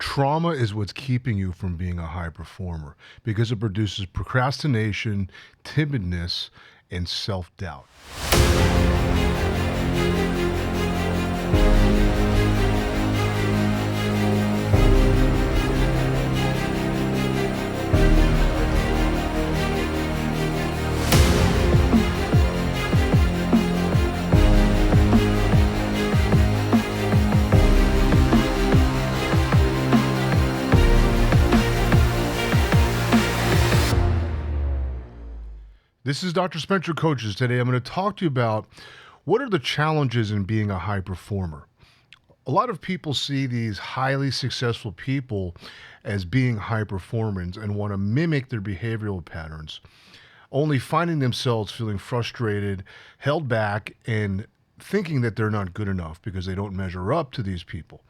Trauma is what's keeping you from being a high performer because it produces procrastination, timidness, and self-doubt. This is Dr. Spencer Coaches. Today I'm going to talk to you about what are the challenges in being a high performer. A lot of people see these highly successful people as being high performers and want to mimic their behavioral patterns, only finding themselves feeling frustrated, held back, and thinking that they're not good enough because they don't measure up to these people.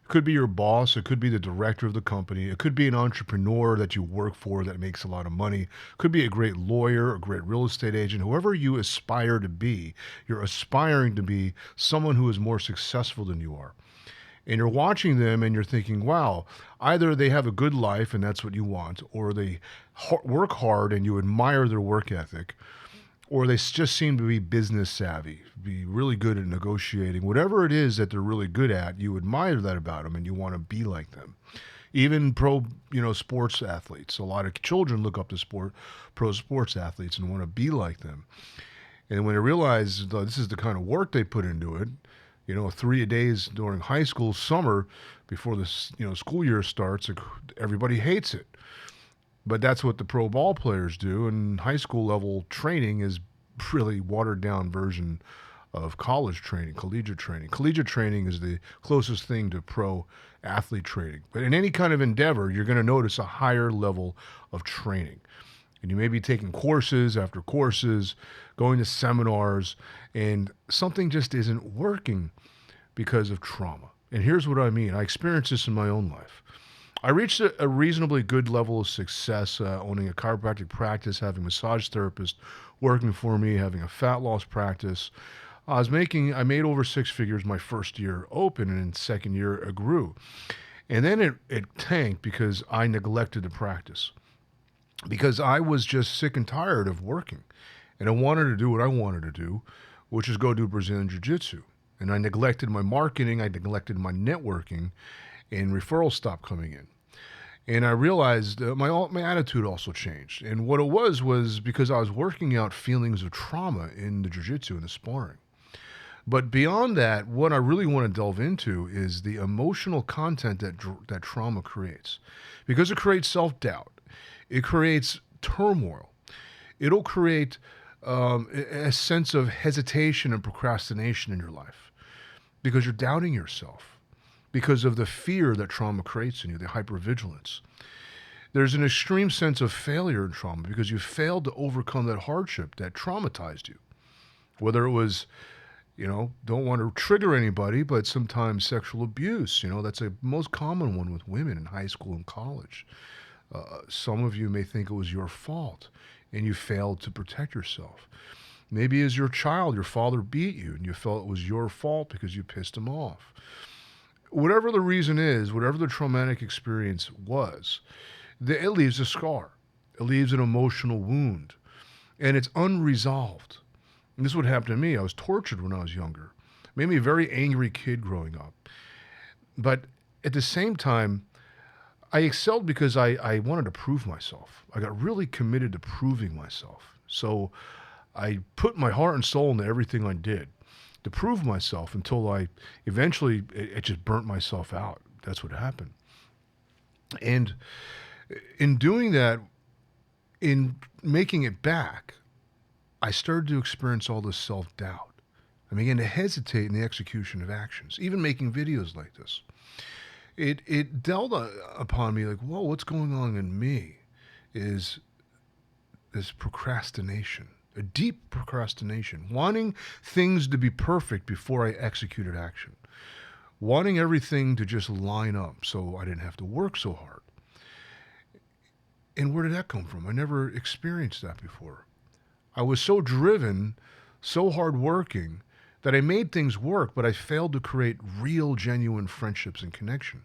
It could be your boss, it could be the director of the company, it could be an entrepreneur that you work for that makes a lot of money, it could be a great lawyer, a great real estate agent, whoever you aspire to be, you're aspiring to be someone who is more successful than you are. And you're watching them and you're thinking, wow, either they have a good life and that's what you want, or they work hard and you admire their work ethic, or they just seem to be business savvy, be really good at negotiating. Whatever it is that they're really good at, you admire that about them and you want to be like them. Even pro, sports athletes. A lot of children look up to pro sports athletes and want to be like them. And when they realize this is the kind of work they put into it, 3 days during high school summer before the school year starts, everybody hates it. But that's what the pro ball players do, and high school level training is really watered down version of college training, collegiate training. Collegiate training is the closest thing to pro athlete training. But in any kind of endeavor, you're going to notice a higher level of training. And you may be taking courses after courses, going to seminars, and something just isn't working because of trauma. And here's what I mean. I experienced this in my own life. I reached a reasonably good level of success owning a chiropractic practice, having a massage therapist working for me, having a fat loss practice. I made over six figures my first year open, and in the second year it grew. And then it tanked because I neglected the practice. Because I was just sick and tired of working. And I wanted to do what I wanted to do, which is go do Brazilian Jiu-Jitsu. And I neglected my marketing, I neglected my networking, and referrals stopped coming in. And I realized my attitude also changed. And what it was because I was working out feelings of trauma in the jiu-jitsu and the sparring. But beyond that, what I really want to delve into is the emotional content that trauma creates. Because it creates self-doubt. It creates turmoil. It'll create a sense of hesitation and procrastination in your life because you're doubting yourself. Because of the fear that trauma creates in you, the hypervigilance. There's an extreme sense of failure in trauma because you failed to overcome that hardship that traumatized you. Whether it was, don't want to trigger anybody, but sometimes sexual abuse, that's a most common one with women in high school and college. Some of you may think it was your fault and you failed to protect yourself. Maybe as your child, your father beat you and you felt it was your fault because you pissed him off. Whatever the reason is, whatever the traumatic experience was, it leaves a scar. It leaves an emotional wound. And it's unresolved. And this is what happened to me. I was tortured when I was younger. It made me a very angry kid growing up. But at the same time, I excelled because I wanted to prove myself. I got really committed to proving myself. So I put my heart and soul into everything I did to prove myself until I eventually, it just burnt myself out. That's what happened. And in doing that, in making it back, I started to experience all this self-doubt. I began to hesitate in the execution of actions, even making videos like this. It dealt upon me like, whoa, what's going on in me is this procrastination. A deep procrastination, wanting things to be perfect before I executed action, wanting everything to just line up so I didn't have to work so hard. And where did that come from? I never experienced that before. I was so driven, so hardworking, that I made things work, but I failed to create real, genuine friendships and connection.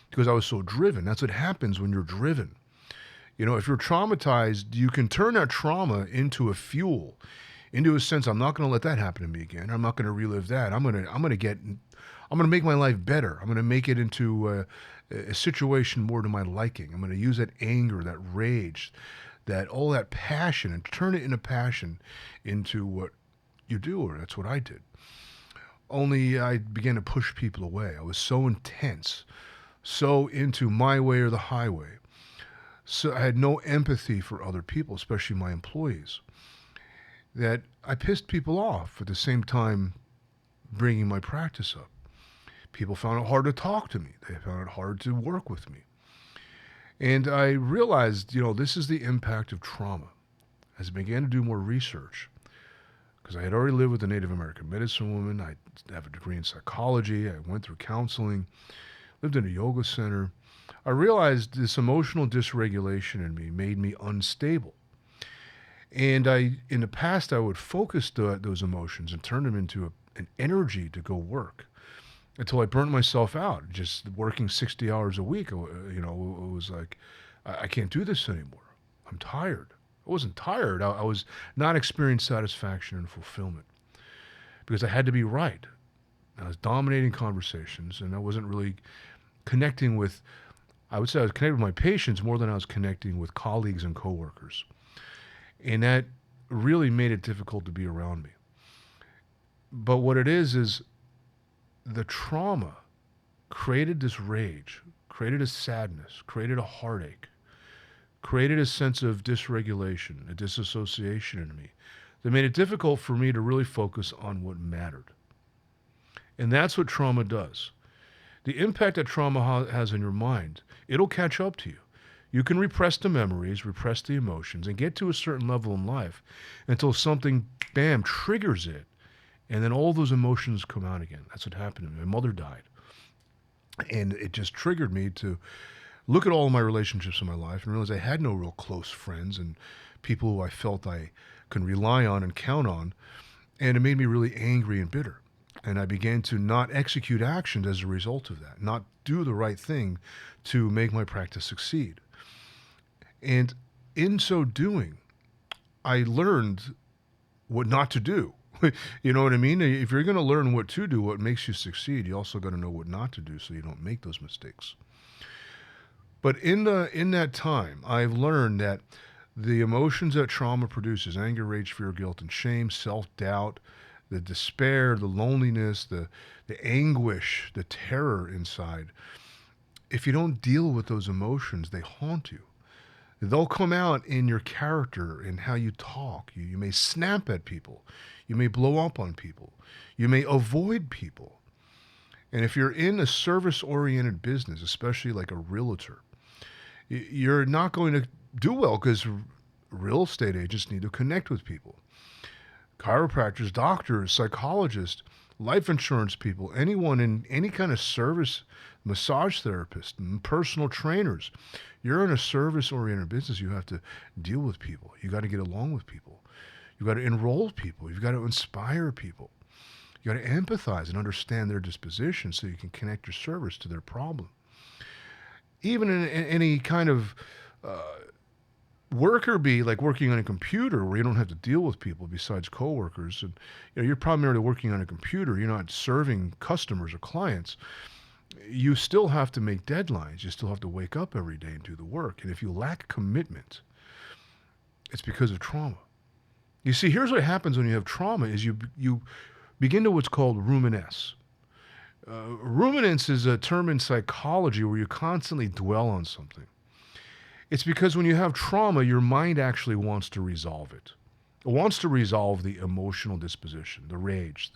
because I was so driven. That's what happens when you're driven. If you're traumatized, you can turn that trauma into a fuel, into a sense, I'm not going to let that happen to me again. I'm not going to relive that. I'm going to make my life better. I'm going to make it into a situation more to my liking. I'm going to use that anger, that rage, all that passion, and turn it into passion into what you do, or that's what I did. Only I began to push people away. I was so intense, so into my way or the highway. So I had no empathy for other people, especially my employees, that I pissed people off at the same time bringing my practice up. People found it hard to talk to me. They found it hard to work with me. And I realized, this is the impact of trauma. As I began to do more research, because I had already lived with a Native American medicine woman, I have a degree in psychology, I went through counseling, lived in a yoga center. I realized this emotional dysregulation in me made me unstable. And in the past, I would focus those emotions and turn them into an energy to go work until I burnt myself out. Just working 60 hours a week, it was like, I can't do this anymore. I'm tired. I wasn't tired. I was not experiencing satisfaction and fulfillment because I had to be right. I was dominating conversations, and I wasn't really connecting with, I would say I was connecting with my patients more than I was connecting with colleagues and coworkers. And that really made it difficult to be around me. But what it is the trauma created this rage, created a sadness, created a heartache, created a sense of dysregulation, a disassociation in me that made it difficult for me to really focus on what mattered. And that's what trauma does. The impact that trauma has on your mind, it'll catch up to you. You can repress the memories, repress the emotions, and get to a certain level in life until something, bam, triggers it. And then all those emotions come out again. That's what happened to me. My mother died. And it just triggered me to look at all of my relationships in my life and realize I had no real close friends and people who I felt I can rely on and count on. And it made me really angry and bitter. And I began to not execute actions as a result of that, not do the right thing to make my practice succeed. And in so doing, I learned what not to do. You know what I mean? If you're going to learn what to do, what makes you succeed, you also got to know what not to do so you don't make those mistakes. But in that time, I've learned that the emotions that trauma produces, anger, rage, fear, guilt, and shame, self-doubt, the despair, the loneliness, the anguish, the terror inside, if you don't deal with those emotions, they haunt you. They'll come out in your character and how you talk. You may snap at people. You may blow up on people. You may avoid people. And if you're in a service-oriented business, especially like a realtor, you're not going to do well because real estate agents need to connect with people. Chiropractors, doctors, psychologists, life insurance people, anyone in any kind of service, massage therapists, personal trainers. You're in a service-oriented business. You have to deal with people. You got to get along with people. You got to enroll people. You've got to inspire people. You got to empathize and understand their disposition so you can connect your service to their problem. Even in any kind of worker bee, like working on a computer where you don't have to deal with people besides coworkers, and you're primarily working on a computer. You're not serving customers or clients. You still have to make deadlines. You still have to wake up every day and do the work. And if you lack commitment, it's because of trauma. You see, here's what happens when you have trauma is you begin to what's called ruminance. Ruminance is a term in psychology where you constantly dwell on something. It's because when you have trauma, your mind actually wants to resolve it. It wants to resolve the emotional disposition, the rage,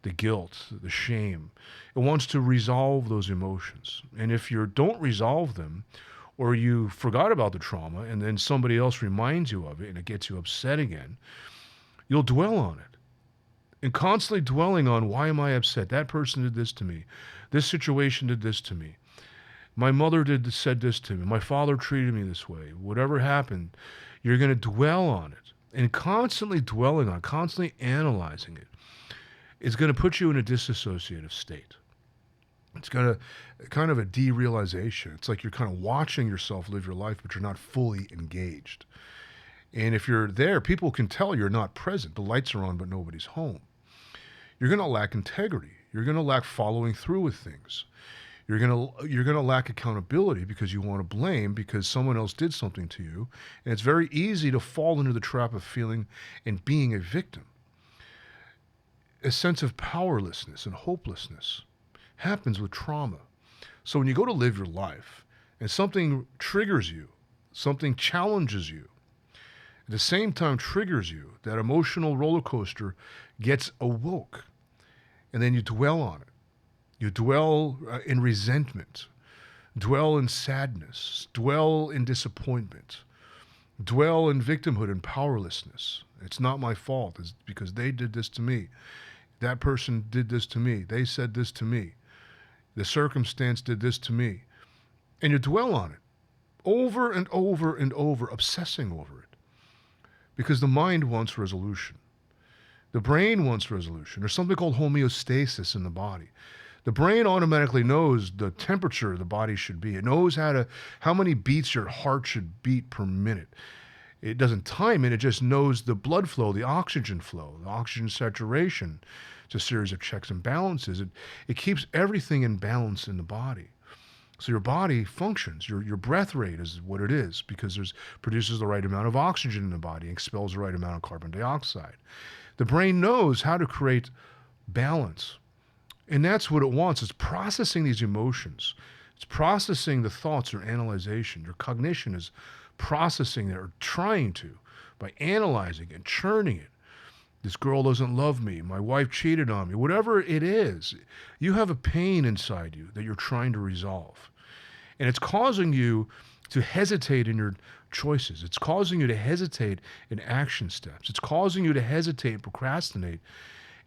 the guilt, the shame. It wants to resolve those emotions. And if you don't resolve them, or you forgot about the trauma and then somebody else reminds you of it and it gets you upset again, you'll dwell on it. And constantly dwelling on, why am I upset? That person did this to me. This situation did this to me. My mother said this to me. My father treated me this way. Whatever happened, you're going to dwell on it. And constantly dwelling on, constantly analyzing it, is going to put you in a disassociative state. It's kind of a derealization. It's like you're kind of watching yourself live your life, but you're not fully engaged. And if you're there, people can tell you're not present. The lights are on, but nobody's home. You're going to lack integrity. You're going to lack following through with things. You're going to lack accountability because you want to blame because someone else did something to you. And it's very easy to fall into the trap of feeling and being a victim. A sense of powerlessness and hopelessness happens with trauma. So when you go to live your life and something triggers you, something challenges you, at the same time triggers you, that emotional roller coaster gets awoke. And then you dwell on it. You dwell in resentment, dwell in sadness, dwell in disappointment, dwell in victimhood and powerlessness. It's not my fault. It's because they did this to me. That person did this to me. They said this to me. The circumstance did this to me. And you dwell on it over and over and over, obsessing over it. Because the mind wants resolution. The brain wants resolution. There's something called homeostasis in the body. The brain automatically knows the temperature the body should be. It knows how many beats your heart should beat per minute. It doesn't time it, it just knows the blood flow, the oxygen saturation. It's a series of checks and balances. It keeps everything in balance in the body. So your body functions. Your breath rate is what it is because there's produces the right amount of oxygen in the body, expels the right amount of carbon dioxide. The brain knows how to create balance. And that's what it wants. It's processing these emotions. It's processing the thoughts or analyzation. Your cognition is processing it or trying to by analyzing and churning it. This girl doesn't love me. My wife cheated on me. Whatever it is, you have a pain inside you that you're trying to resolve. And it's causing you to hesitate in your choices. It's causing you to hesitate in action steps. It's causing you to hesitate and procrastinate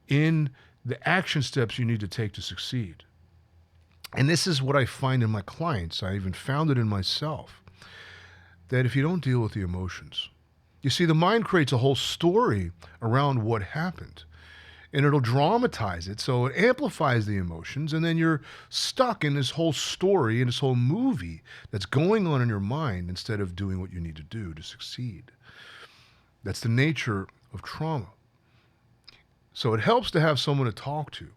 in the action steps you need to take to succeed. And this is what I find in my clients. I even found it in myself. That if you don't deal with the emotions, you see, the mind creates a whole story around what happened. And it'll dramatize it, so it amplifies the emotions, and then you're stuck in this whole story, in this whole movie that's going on in your mind instead of doing what you need to do to succeed. That's the nature of trauma. So it helps to have someone to talk to.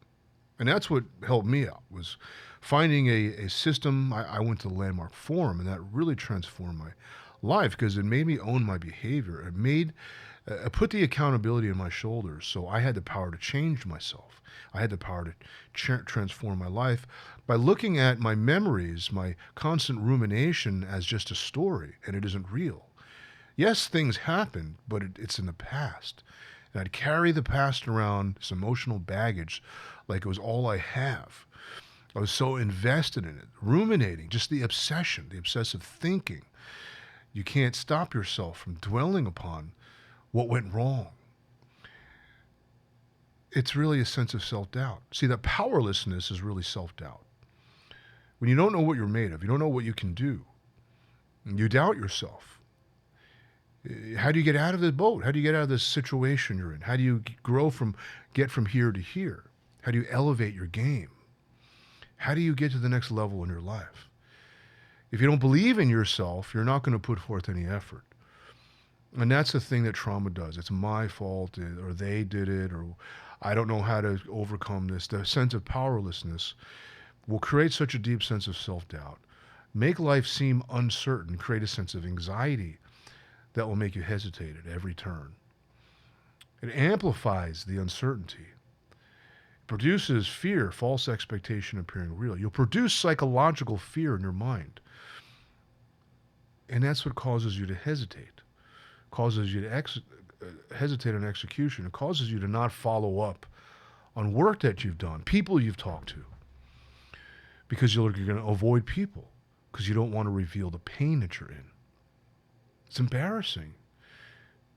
And that's what helped me out, was finding a system. I went to the Landmark Forum, and that really transformed my life because it made me own my behavior. It put the accountability on my shoulders, so I had the power to change myself. I had the power to transform my life by looking at my memories, my constant rumination as just a story, and it isn't real. Yes, things happened, but it's in the past. And I'd carry the past around, this emotional baggage, like it was all I have. I was so invested in it, ruminating, just the obsession, the obsessive thinking. You can't stop yourself from dwelling upon what went wrong. It's really a sense of self-doubt. See, that powerlessness is really self-doubt. When you don't know what you're made of, you don't know what you can do, you doubt yourself. How do you get out of the boat? How do you get out of this situation you're in? How do you get from here to here? How do you elevate your game? How do you get to the next level in your life? If you don't believe in yourself, you're not going to put forth any effort. And that's the thing that trauma does. It's my fault, or they did it, or I don't know how to overcome this. The sense of powerlessness will create such a deep sense of self-doubt, make life seem uncertain, create a sense of anxiety that will make you hesitate at every turn. It amplifies the uncertainty. It produces fear, false expectation appearing real. You'll produce psychological fear in your mind. And that's what causes you to hesitate, causes you to hesitate on execution. It causes you to not follow up on work that you've done, people you've talked to, because you're going to avoid people because you don't want to reveal the pain that you're in. It's embarrassing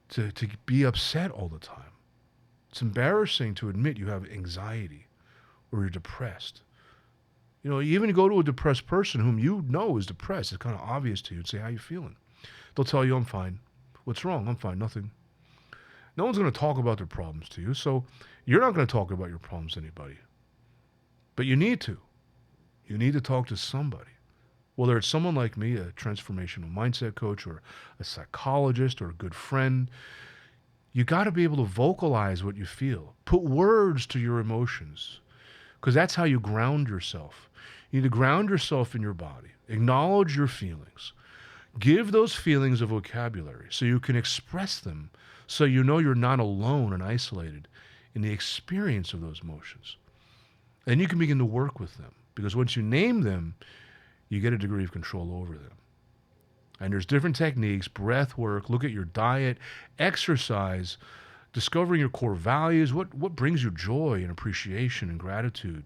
to be upset all the time. It's embarrassing to admit you have anxiety or you're depressed. You know, you even go to a depressed person whom you know is depressed. It's kind of obvious to you and say, how you feeling? They'll tell you, I'm fine. What's wrong? I'm fine. Nothing. No one's going to talk about their problems to you, so you're not going to talk about your problems to anybody. But you need to. You need to talk to somebody. Whether it's someone like me, a transformational mindset coach, or a psychologist, or a good friend, you got to be able to vocalize what you feel. Put words to your emotions, because that's how you ground yourself. You need to ground yourself in your body. Acknowledge your feelings. Give those feelings a vocabulary so you can express them, so you know you're not alone and isolated in the experience of those emotions. And you can begin to work with them, because once you name them, you get a degree of control over them. And there's different techniques: breath work, look at your diet, exercise, discovering your core values, what brings you joy and appreciation and gratitude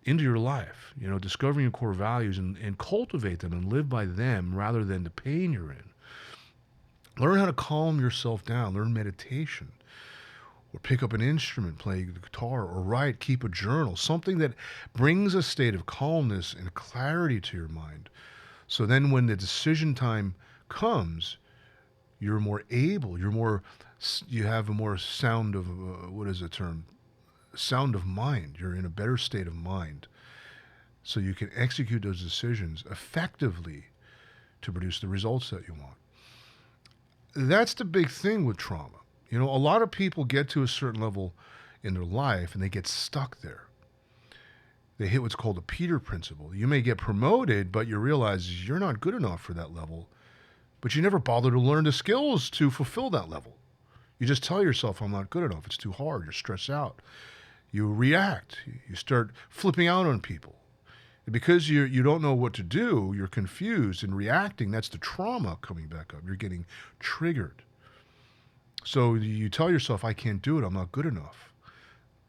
into your life. Discovering your core values and cultivate them and live by them rather than the pain you're in. Learn how to calm yourself down. Learn meditation, or pick up an instrument, play the guitar, or write, keep a journal, something that brings a state of calmness and clarity to your mind. So then when the decision time comes, you're more able, you have a more sound of, what is the term? Sound of mind. You're in a better state of mind. So you can execute those decisions effectively to produce the results that you want. That's the big thing with trauma. A lot of people get to a certain level in their life and they get stuck there. They hit what's called the Peter principle. You may get promoted, but you realize you're not good enough for that level, but you never bother to learn the skills to fulfill that level. You just tell yourself, I'm not good enough. It's too hard. You're stressed out. You react. You start flipping out on people. Because you don't know what to do, you're confused and reacting. That's the trauma coming back up. You're getting triggered. So you tell yourself, I can't do it. I'm not good enough.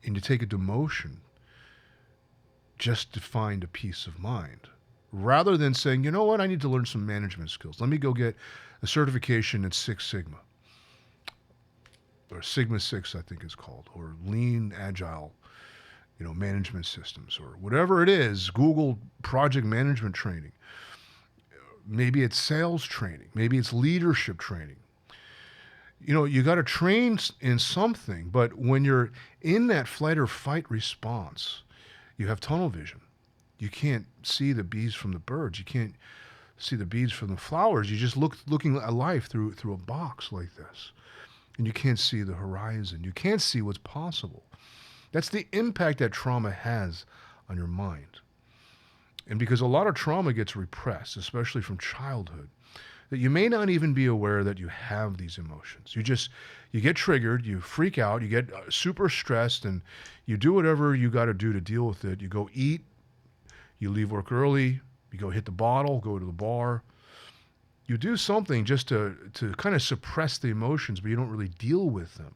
And you take a demotion just to find a peace of mind, rather than saying, you know what, I need to learn some management skills. Let me go get a certification in Six Sigma, or Sigma 6, I think it's called, or Lean Agile, management systems, or whatever it is. Google project management training. Maybe it's sales training. Maybe it's leadership training. You got to train in something, but when you're in that flight or fight response, you have tunnel vision. You can't see the bees from the birds. You can't see the bees from the flowers. You just looking at life through a box like this. And you can't see the horizon. You can't see what's possible. That's the impact that trauma has on your mind. And because a lot of trauma gets repressed, especially from childhood, that you may not even be aware that you have these emotions. You get triggered, you freak out, you get super stressed, and you do whatever you got to do to deal with it. You go eat, you leave work early, you go hit the bottle, go to the bar. You do something just to kind of suppress the emotions, but you don't really deal with them.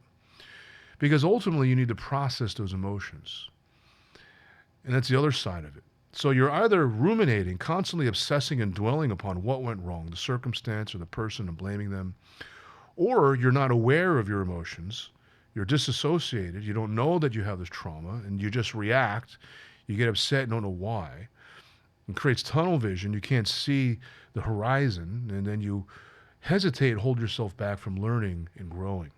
Because ultimately you need to process those emotions. And that's the other side of it. So you're either ruminating, constantly obsessing and dwelling upon what went wrong, the circumstance or the person, and blaming them, or you're not aware of your emotions, you're disassociated, you don't know that you have this trauma, and you just react, you get upset and don't know why. It creates tunnel vision, you can't see the horizon, and then you hesitate and hold yourself back from learning and growing.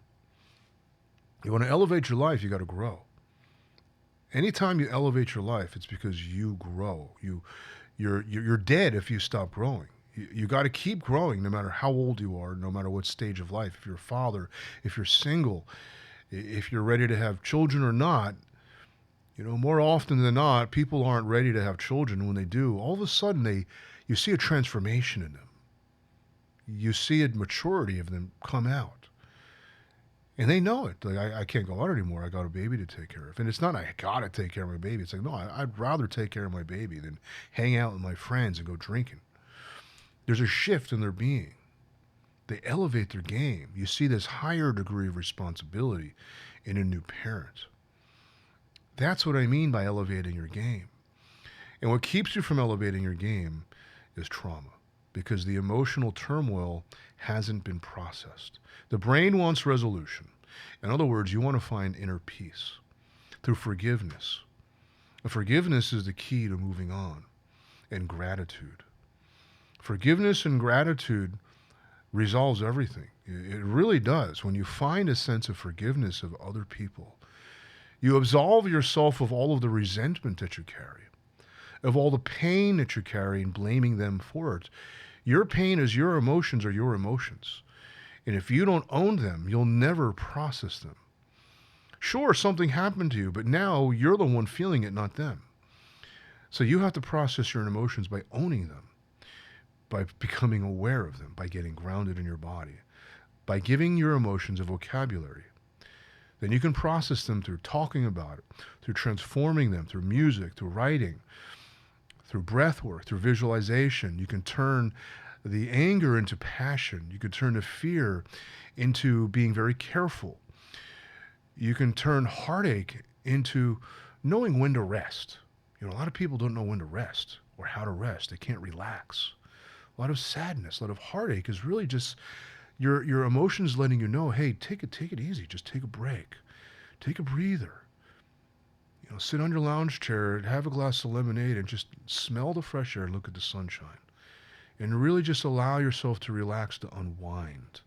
You want to elevate your life, you got to grow. Anytime you elevate your life, it's because you grow. You're dead if you stop growing. You got to keep growing no matter how old you are, no matter what stage of life. If you're a father, if you're single, if you're ready to have children or not, more often than not, people aren't ready to have children. When they do, all of a sudden you see a transformation in them. You see a maturity of them come out. And they know it. Like, I can't go out anymore. I got a baby to take care of. And it's not, I got to take care of my baby. It's like, no, I'd rather take care of my baby than hang out with my friends and go drinking. There's a shift in their being. They elevate their game. You see this higher degree of responsibility in a new parent. That's what I mean by elevating your game. And what keeps you from elevating your game is trauma, because the emotional turmoil hasn't been processed. The brain wants resolution. In other words, you want to find inner peace through forgiveness. And forgiveness is the key to moving on, and gratitude. Forgiveness and gratitude resolves everything. It really does. When you find a sense of forgiveness of other people, you absolve yourself of all of the resentment that you carry. of all the pain that you carry and blaming them for it. Your pain is your emotions are your emotions. And if you don't own them, you'll never process them. Sure, something happened to you, but now you're the one feeling it, not them. So you have to process your emotions by owning them, by becoming aware of them, by getting grounded in your body, by giving your emotions a vocabulary. Then you can process them through talking about it, through transforming them, through music, through writing, through breath work, through visualization. You can turn the anger into passion. You can turn the fear into being very careful. You can turn heartache into knowing when to rest. A lot of people don't know when to rest or how to rest. They can't relax. A lot of sadness, a lot of heartache is really just your emotions letting you know, hey, take it easy. Just take a break. Take a breather. Sit on your lounge chair, have a glass of lemonade, and just smell the fresh air and look at the sunshine. And really just allow yourself to relax, to unwind.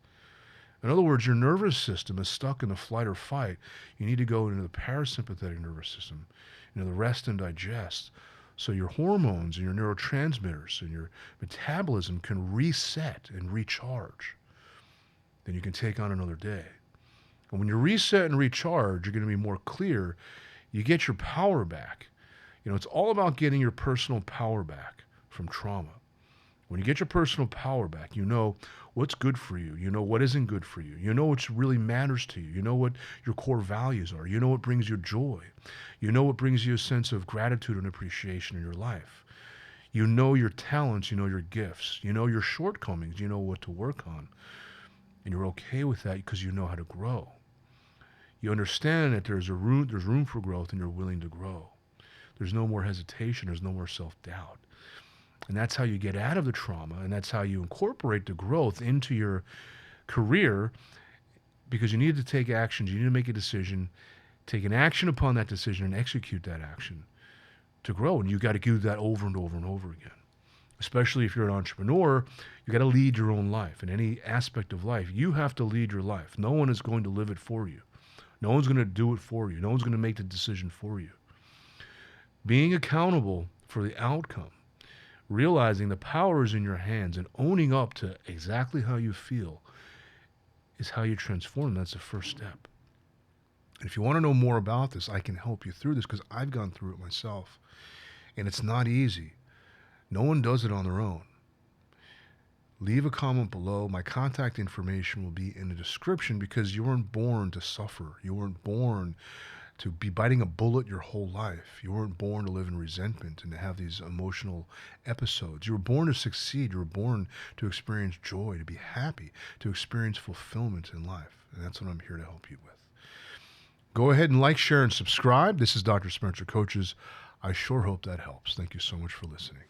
In other words, your nervous system is stuck in the flight or fight. You need to go into the parasympathetic nervous system, the rest and digest, so your hormones and your neurotransmitters and your metabolism can reset and recharge. Then you can take on another day. And when you reset and recharge, you're going to be more clear. You get your power back. It's all about getting your personal power back from trauma. When you get your personal power back, you know what's good for you. You know what isn't good for you. You know what really matters to you. You know what your core values are. You know what brings you joy. You know what brings you a sense of gratitude and appreciation in your life. You know your talents. You know your gifts. You know your shortcomings. You know what to work on. And you're okay with that because you know how to grow. You understand that there's room for growth, and you're willing to grow. There's no more hesitation. There's no more self-doubt. And that's how you get out of the trauma, and that's how you incorporate the growth into your career, because you need to take actions. You need to make a decision, take an action upon that decision, and execute that action to grow. And you got to do that over and over and over again. Especially if you're an entrepreneur, you got to lead your own life. In any aspect of life, you have to lead your life. No one is going to live it for you. No one's going to do it for you. No one's going to make the decision for you. Being accountable for the outcome, realizing the power is in your hands, and owning up to exactly how you feel is how you transform. That's the first step. And if you want to know more about this, I can help you through this because I've gone through it myself. And it's not easy. No one does it on their own. Leave a comment below. My contact information will be in the description because you weren't born to suffer. You weren't born to be biting a bullet your whole life. You weren't born to live in resentment and to have these emotional episodes. You were born to succeed. You were born to experience joy, to be happy, to experience fulfillment in life. And that's what I'm here to help you with. Go ahead and like, share, and subscribe. This is Dr. Spencer Coaches. I sure hope that helps. Thank you so much for listening.